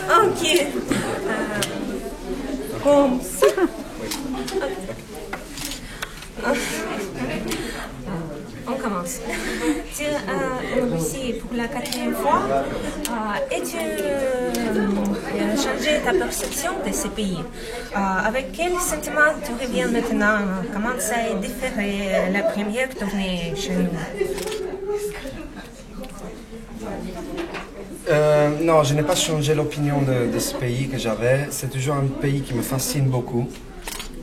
Ok. Comme ça. On commence. Tu es en Russie pour la 4e fois et tu as changé ta perception de ce pays. Avec quel sentiment tu reviens maintenant? Comment ça a différé la première tournée chez nous? Non, je n'ai pas changé l'opinion de ce pays que j'avais. C'est toujours un pays qui me fascine beaucoup.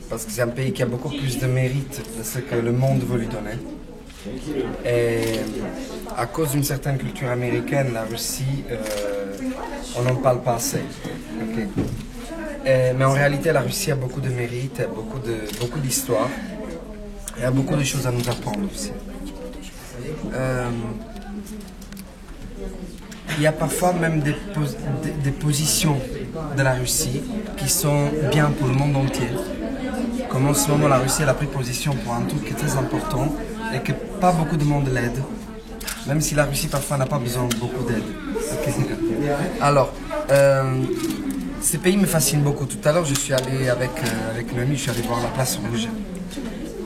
Parce que c'est un pays qui a beaucoup plus de mérite de ce que le monde veut lui donner. Et à cause d'une certaine culture américaine, la Russie, on n'en parle pas assez. Okay. Mais en réalité, la Russie a beaucoup de mérite, beaucoup d'histoire. Et a beaucoup de choses à nous apprendre aussi. Il y a parfois même des positions de la Russie qui sont bien pour le monde entier. Comme en ce moment, la Russie elle a pris position pour un truc qui est très important et que pas beaucoup de monde l'aide. Même si la Russie parfois n'a pas besoin de beaucoup d'aide. Okay. Alors, ces pays me fascinent beaucoup. Tout à l'heure, je suis allé avec une amie, je suis allé voir la Place Rouge.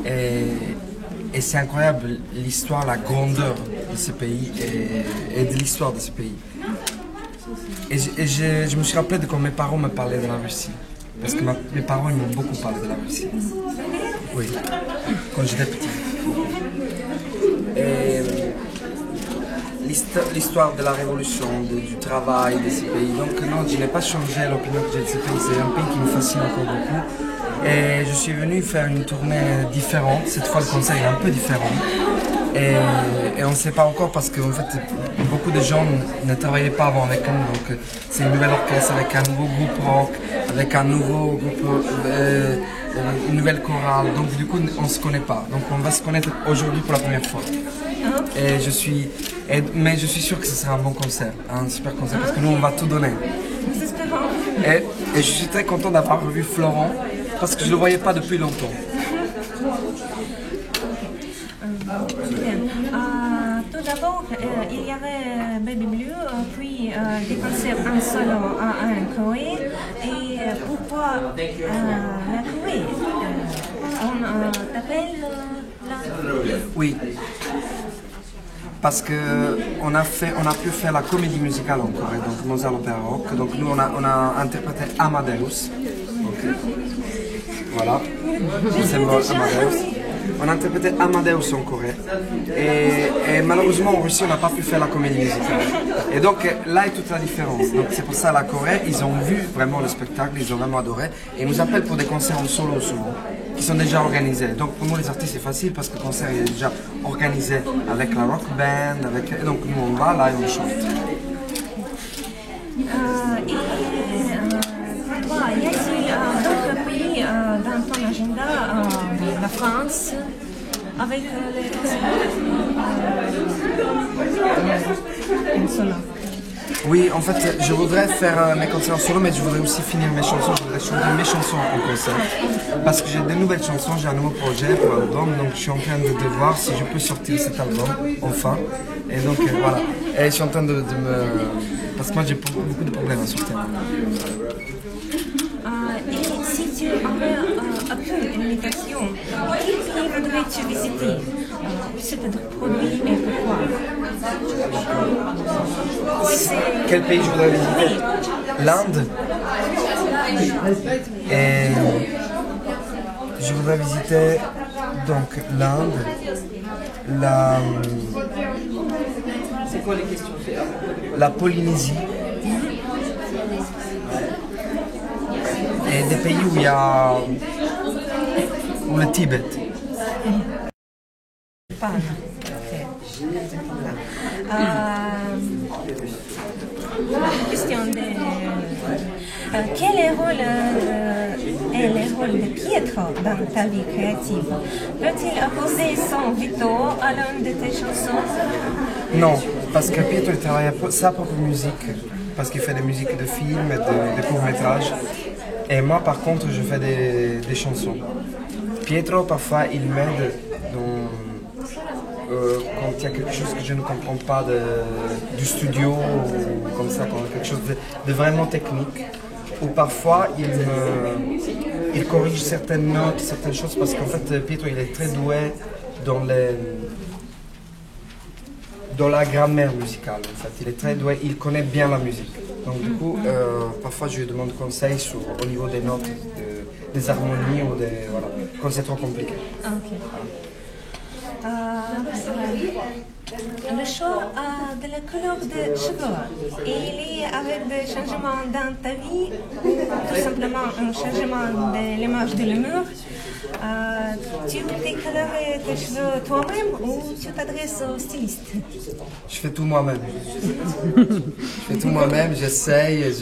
Et c'est incroyable l'histoire, la grandeur de ce pays et de l'histoire de ce pays. Et je me suis rappelé de quand mes parents me parlaient de la Russie. Parce que mes parents ils m'ont beaucoup parlé de la Russie. Oui, quand j'étais petit. Et l'histoire de la révolution, du travail de ce pays. Donc non, je n'ai pas changé l'opinion que j'ai de ce pays. C'est un pays qui me fascine encore beaucoup. Et je suis venu faire une tournée différente. Cette fois, le concert est un peu différent. Et on ne sait pas encore parce que en fait, beaucoup de gens ne travaillaient pas avant avec nous. Donc c'est une nouvelle orchestre avec un nouveau groupe rock, avec un nouveau groupe, une nouvelle chorale. Donc du coup, on ne se connaît pas. Donc on va se connaître aujourd'hui pour la première fois. Mais je suis sûr que ce sera un bon concert, un super concert parce que nous on va tout donner. Et je suis très content d'avoir revu Florent parce que je ne le voyais pas depuis longtemps. Tout d'abord, il y avait Baby Blue, puis des concerts en solo en Corée. Et pourquoi la Corée? On t'appelle la... Oui. Parce qu'on a pu faire la comédie musicale en Corée, donc Mozart l'Opéra Rock. Donc nous, on a interprété Amadeus. Okay. Voilà. C'est Amadeus. On a interprété Amadeus en Corée. Et malheureusement, en Russie, on n'a pas pu faire la comédie musicale. Et donc là est toute la différence. Donc c'est pour ça la Corée, ils ont vu vraiment le spectacle, ils ont vraiment adoré. Et ils nous appellent pour des concerts en solo souvent, qui sont déjà organisés. Donc pour nous les artistes c'est facile parce que le concert est déjà organisé avec la rock band, et donc nous on va là et on chante. Y a-t-il d'autres pays dans ton agenda, la France, avec les solo? Oui, en fait, je voudrais faire mes concerts en solo, mais je voudrais aussi finir mes chansons. Je voudrais chanter mes chansons en concert. Parce que j'ai de nouvelles chansons, j'ai un nouveau projet pour l'album, donc je suis en train de voir si je peux sortir cet album, enfin. Et donc, voilà. Et je suis en train de me... Parce que moi, j'ai beaucoup de problèmes à sortir. Et si tu avais une invitation, quel pays voudrais-tu visiter? C'est un produit et pourquoi? Quel pays je voudrais visiter? L'Inde. Et je voudrais visiter donc l'Inde, c'est quoi les questions? La Polynésie. Et des pays où il y a le Tibet. Question de quel est le rôle de Pietro dans ta vie créative? Peut-il apposer son veto à l'une de tes chansons? Non, parce que Pietro il travaille sa propre musique, parce qu'il fait des musiques de films et de courts-métrages. Et moi par contre je fais des chansons. Pietro parfois il m'aide quand il y a quelque chose que je ne comprends pas du studio, ou comme ça, quand il y a quelque chose de vraiment technique, ou parfois il corrige certaines notes, certaines choses, parce qu'en fait Pietro il est très doué dans la grammaire musicale. En fait. Il est très doué, il connaît bien la musique. Donc du coup, parfois je lui demande conseil au niveau des notes, des harmonies ou voilà, quand c'est trop compliqué. Ok. Le choix de la couleur de cheveux, il est avec des changements dans ta vie ou tout simplement un changement de l'image de l'humour. Tu décolores tes cheveux toi-même ou tu t'adresses au styliste? Je fais tout moi-même. Je fais tout moi-même, j'essaye et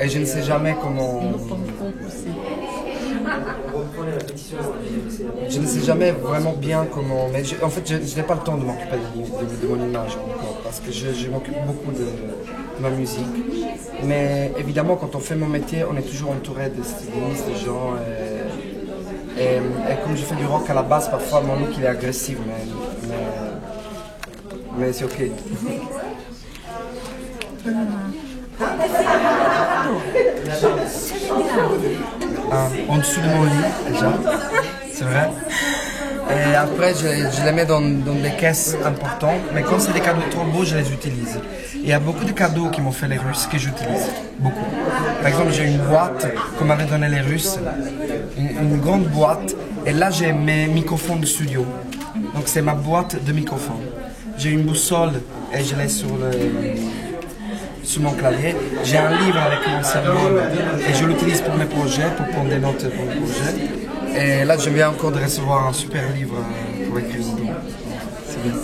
je ne sais jamais comment... Je ne sais jamais vraiment bien comment... Mais en fait, je n'ai pas le temps de m'occuper de mon image encore, parce que je m'occupe beaucoup de ma musique. Mais évidemment, quand on fait mon métier, on est toujours entouré de stylistes, de gens. Et comme je fais du rock à la base, parfois mon look il est agressif, mais c'est ok. En dessous de mon lit, déjà, c'est vrai. Et après, je les mets dans des caisses importantes, mais quand c'est des cadeaux trop beaux, je les utilise. Il y a beaucoup de cadeaux qui m'ont fait les Russes que j'utilise, beaucoup. Par exemple, j'ai une boîte qu'on m'avait donné les Russes, une grande boîte, et là j'ai mes microphones de studio. Donc c'est ma boîte de microphones. J'ai une boussole et je l'ai sur mon clavier. J'ai un livre avec mon sermon et je l'utilise pour mes projets, pour prendre des notes pour mes projets. Et là, je viens encore de recevoir un super livre pour écrire. C'est bien.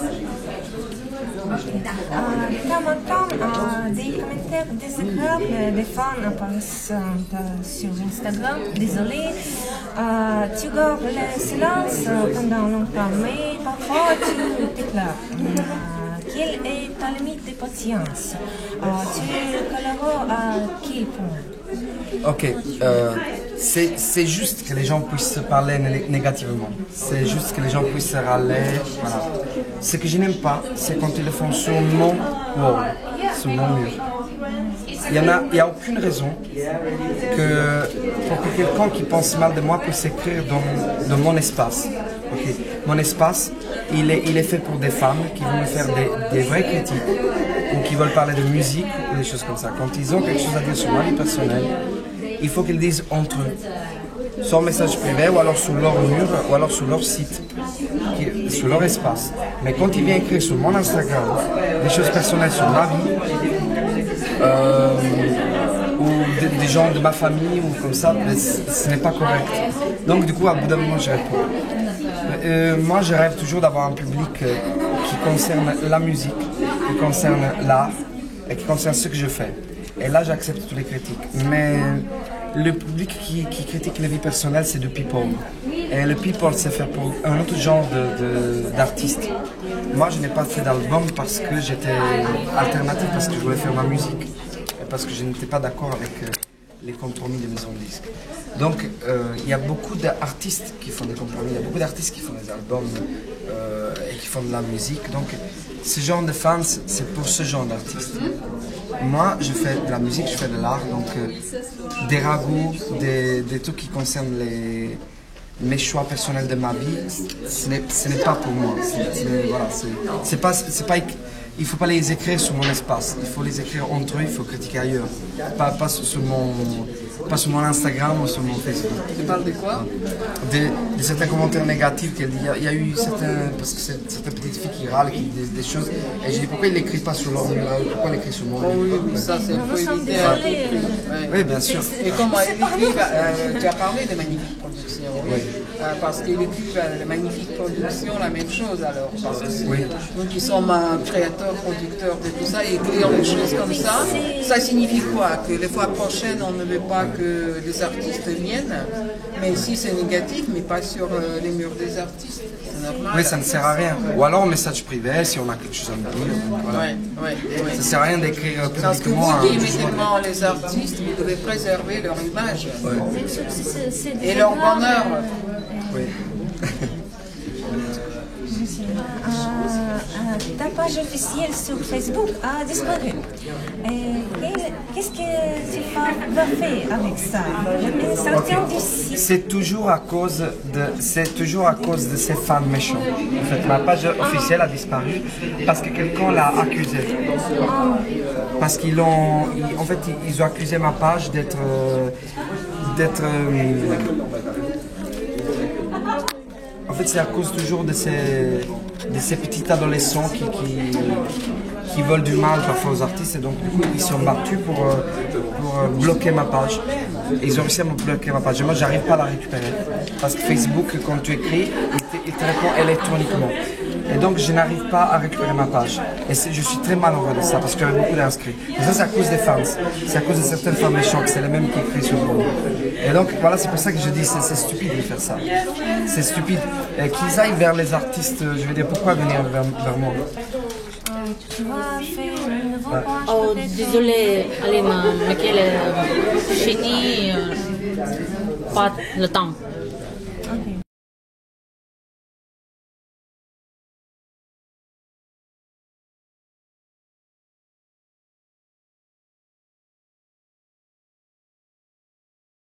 De temps en temps, des commentaires désagréables des fans apparaissent sur Instagram. Désolé, tu gardes le silence pendant longtemps, mais parfois tu déclares. Quelle est ta limite de patience? Tu colores à quel point? Ok, c'est juste que les gens puissent se parler négativement. C'est juste que les gens puissent se râler. Voilà. Ce que je n'aime pas, c'est quand ils le font sur mon wall, sur mon mur. Il n'y a aucune raison pour que quelqu'un qui pense mal de moi puisse écrire dans mon espace. Okay. Mon espace, il est fait pour des femmes qui vont me faire des vraies critiques ou qui veulent parler de musique ou des choses comme ça. Quand ils ont quelque chose à dire sur ma vie personnelle, il faut qu'ils le disent entre eux, soit en message privé ou alors sur leur mur ou alors sur leur site, sur leur espace. Mais quand ils viennent écrire sur mon Instagram des choses personnelles sur ma vie, ou des gens de ma famille ou comme ça, ce n'est pas correct. Donc du coup, à bout d'un moment, je réponds. Moi, je rêve toujours d'avoir un public qui concerne la musique, qui concerne l'art et qui concerne ce que je fais. Et là, j'accepte toutes les critiques. Mais le public qui critique la vie personnelle, c'est du people. Et le people, c'est fait pour un autre genre d'artiste. Moi, je n'ai pas fait d'album parce que j'étais alternatif, parce que je voulais faire ma musique. Et parce que je n'étais pas d'accord avec les compromis des maisons de disques. Donc, il y a beaucoup d'artistes qui font des compromis, il y a beaucoup d'artistes qui font des albums et qui font de la musique. Donc, ce genre de fans, c'est pour ce genre d'artistes. Moi, je fais de la musique, je fais de l'art, donc des ragots, des trucs qui concernent mes choix personnels de ma vie, ce n'est pas pour moi. Il ne faut pas les écrire sur mon espace, il faut les écrire entre eux, il faut critiquer ailleurs. Pas sur mon Instagram ou sur mon Facebook. Tu parles de quoi? De certains commentaires négatifs. Il y a eu parce que c'est certaines petites filles qui râlent, qui disent des choses. Et je dis pourquoi ils ne l'écrivent pas sur leur mur, pourquoi ils l'écrivent sur mon mur? Oui, ça c'est un peu éviter. Oui, bien sûr. Et comme tu as parlé de Magnifique Production, oui. Parce qu'il équipe la Magnifique Production, la même chose alors. Parce que nous qui sommes créateurs, producteurs de tout ça, et écrire des choses comme ça signifie quoi? Que les fois prochaines, on ne veut pas que les artistes viennent, mais si c'est négatif, mais pas sur les murs des artistes. Normal. Oui, ça ne sert à rien. Ou alors en message privé, si on a quelque chose à me dire. Voilà. Ça ne sert à rien d'écrire publiquement. Parce que vous qui immédiatement les artistes, vous devez préserver leur image et leur bonheur. Oui. Ta page officielle sur Facebook a disparu. Qu'est-ce que tu vas faire avec ça? L'administration du site. C'est toujours à cause de ces fans méchants. En fait, ma page officielle a disparu parce que quelqu'un l'a accusé. Parce qu'ils ont accusé ma page d'être en fait, c'est à cause toujours de ces petits adolescents qui veulent du mal parfois aux artistes, et donc du coup ils sont battus pour bloquer ma page. Ils ont réussi à me bloquer ma page et moi j'arrive pas à la récupérer parce que Facebook, quand tu écris, il te répond électroniquement. Et donc je n'arrive pas à récupérer ma page. Et je suis très malheureux de ça parce qu'il y a beaucoup d'inscrits. Et ça c'est à cause des fans. C'est à cause de certaines femmes méchantes, c'est les mêmes qui écrivent sur le blog. Et donc voilà, c'est pour ça que je dis c'est stupide de faire ça. C'est stupide. Qu'ils aillent vers les artistes, je veux dire, pourquoi venir vers moi? Tu vas faire une nouvelle page Oh, peut-être? désolé, allez, Michele, fini, pas le temps.